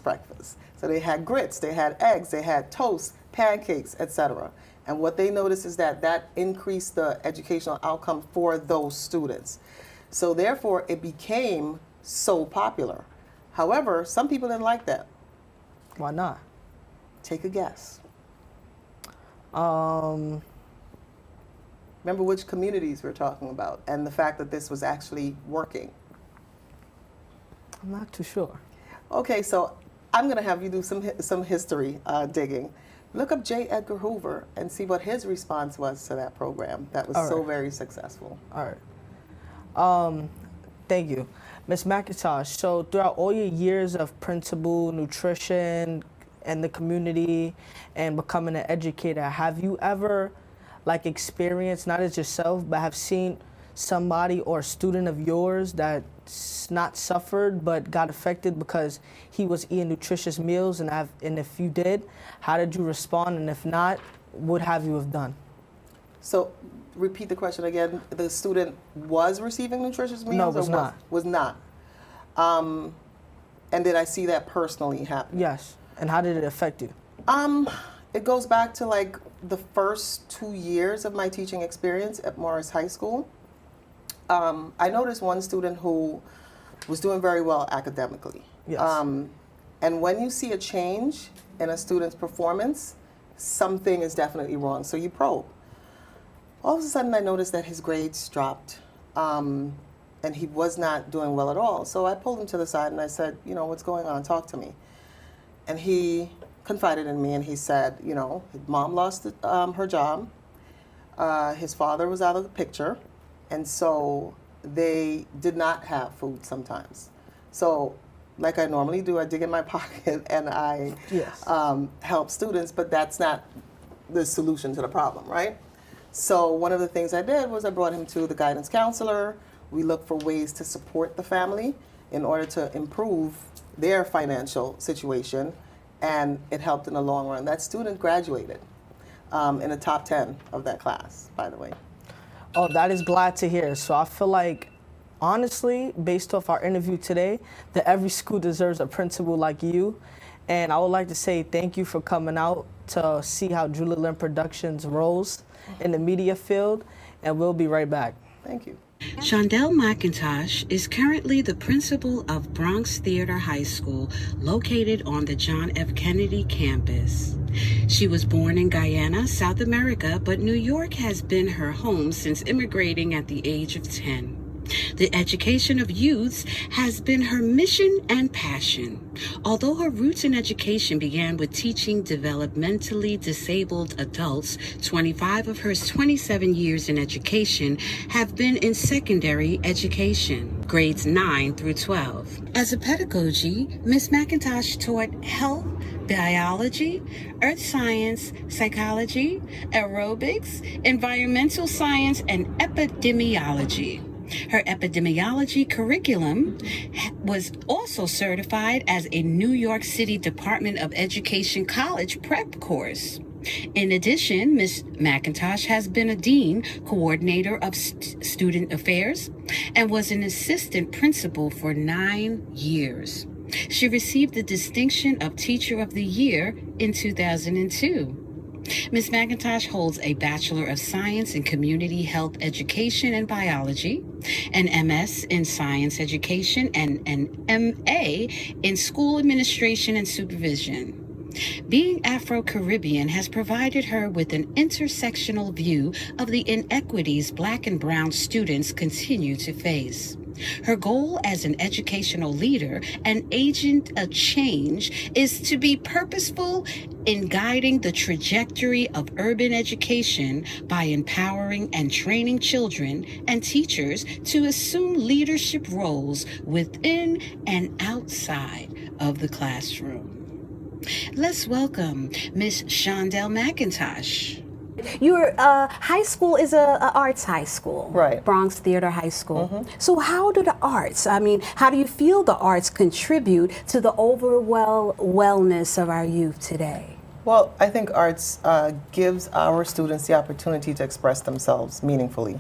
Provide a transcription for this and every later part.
breakfast. So they had grits, they had eggs, they had toast, pancakes, etc. And what they noticed is that that increased the educational outcome for those students. So therefore, it became so popular. However, some people didn't like that. Why not? Take a guess. Remember which communities we're talking about and the fact that this was actually working. I'm not too sure. Okay, so I'm going to have you do some history digging. Look up J. Edgar Hoover and see what his response was to that program that was so very successful. All right. Thank you. Ms. McIntosh, so throughout all your years of principal, nutrition, and the community, and becoming an educator, have you ever experienced, not as yourself, but have seen somebody or a student of yours that's not suffered but got affected because he was eating nutritious meals, and if you did, how did you respond, and if not, what have you have done? So repeat the question again. The student was receiving nutritious meals? No, was not. Was not. And did I see that personally happen? Yes. And how did it affect you? It goes back to the first 2 years of my teaching experience at Morris High School. I noticed one student who was doing very well academically. Yes. And when you see a change in a student's performance, something is definitely wrong. So you probe. All of a sudden, I noticed that his grades dropped, and he was not doing well at all. So I pulled him to the side and I said, what's going on? Talk to me. And he confided in me, and he said, his mom lost her job. His father was out of the picture, and so they did not have food sometimes. So like I normally do, I dig in my pocket and I help students, but that's not the solution to the problem, right? So one of the things I did was I brought him to the guidance counselor. We looked for ways to support the family in order to improve their financial situation, and it helped in the long run. That student graduated in the top 10 of that class, by the way. Oh, that is glad to hear. So I feel like, honestly, based off our interview today, that every school deserves a principal like you. And I would like to say thank you for coming out to see how Julie Lynn Productions rolls in the media field, and we'll be right back. Thank you. Shoundel McIntosh is currently the principal of Bronx Theater High School, located on the John F. Kennedy campus. She was born in Guyana, South America, but New York has been her home since immigrating at the age of 10. The education of youths has been her mission and passion. Although her roots in education began with teaching developmentally disabled adults, 25 of her 27 years in education have been in secondary education, grades 9 through 12. As a pedagogy, Ms. McIntosh taught health, biology, earth science, psychology, aerobics, environmental science, and epidemiology. Her epidemiology curriculum was also certified as a New York City Department of Education college prep course. In addition, Ms. McIntosh has been a dean, coordinator of student affairs, and was an assistant principal for 9 years. She received the distinction of Teacher of the Year in 2002. Ms. McIntosh holds a Bachelor of Science in Community Health Education and Biology, an MS in Science Education, and an MA in School Administration and Supervision. Being Afro-Caribbean has provided her with an intersectional view of the inequities Black and Brown students continue to face. Her goal as an educational leader and agent of change is to be purposeful in guiding the trajectory of urban education by empowering and training children and teachers to assume leadership roles within and outside of the classroom. Let's welcome Ms. Shoundel McIntosh. Your high school is a arts high school, right? Bronx Theater High School. So how do the arts, how do you feel the arts contribute to the overall wellness of our youth today? Well, I think arts gives our students the opportunity to express themselves meaningfully.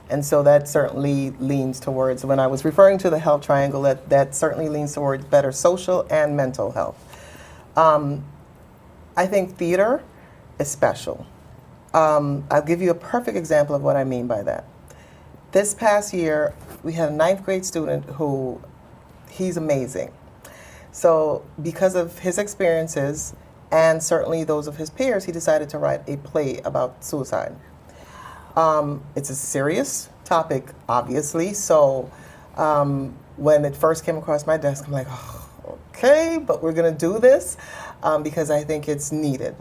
And so that certainly leans towards, when I was referring to the health triangle, that certainly leans towards better social and mental health. I think theater is special. I'll give you a perfect example of what I mean by that. This past year, we had a 9th grade student who, he's amazing. So because of his experiences and certainly those of his peers, he decided to write a play about suicide. It's a serious topic, obviously, so when it first came across my desk, I'm like, oh, okay, but we're gonna do this because I think it's needed.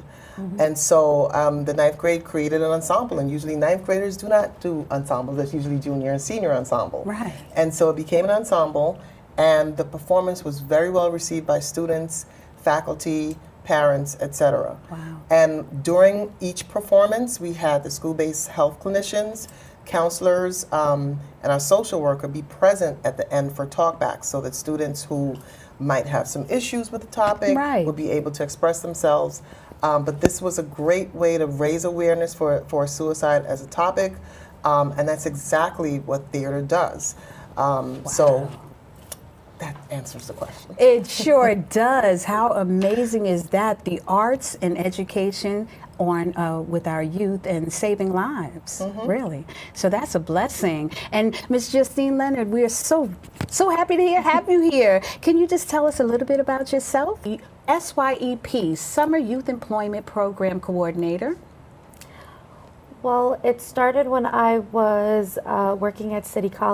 And so the 9th grade created an ensemble, and usually 9th graders do not do ensembles. That's usually junior and senior ensemble. Right. And so it became an ensemble, and the performance was very well received by students, faculty, parents, etc. Wow. And during each performance, we had the school-based health clinicians, counselors, and our social worker be present at the end for talkbacks, so that students who might have some issues with the topic Right. would be able to express themselves. But this was a great way to raise awareness for suicide as a topic, and that's exactly what theater does. So that answers the question. It sure does. How amazing is that? The arts and education on with our youth and saving lives, really. So that's a blessing. And Ms. Justine Leonard, we are so happy to have you here. Can you just tell us a little bit about yourself? SYEP, Summer Youth Employment Program Coordinator. Well, it started when I was working at City College.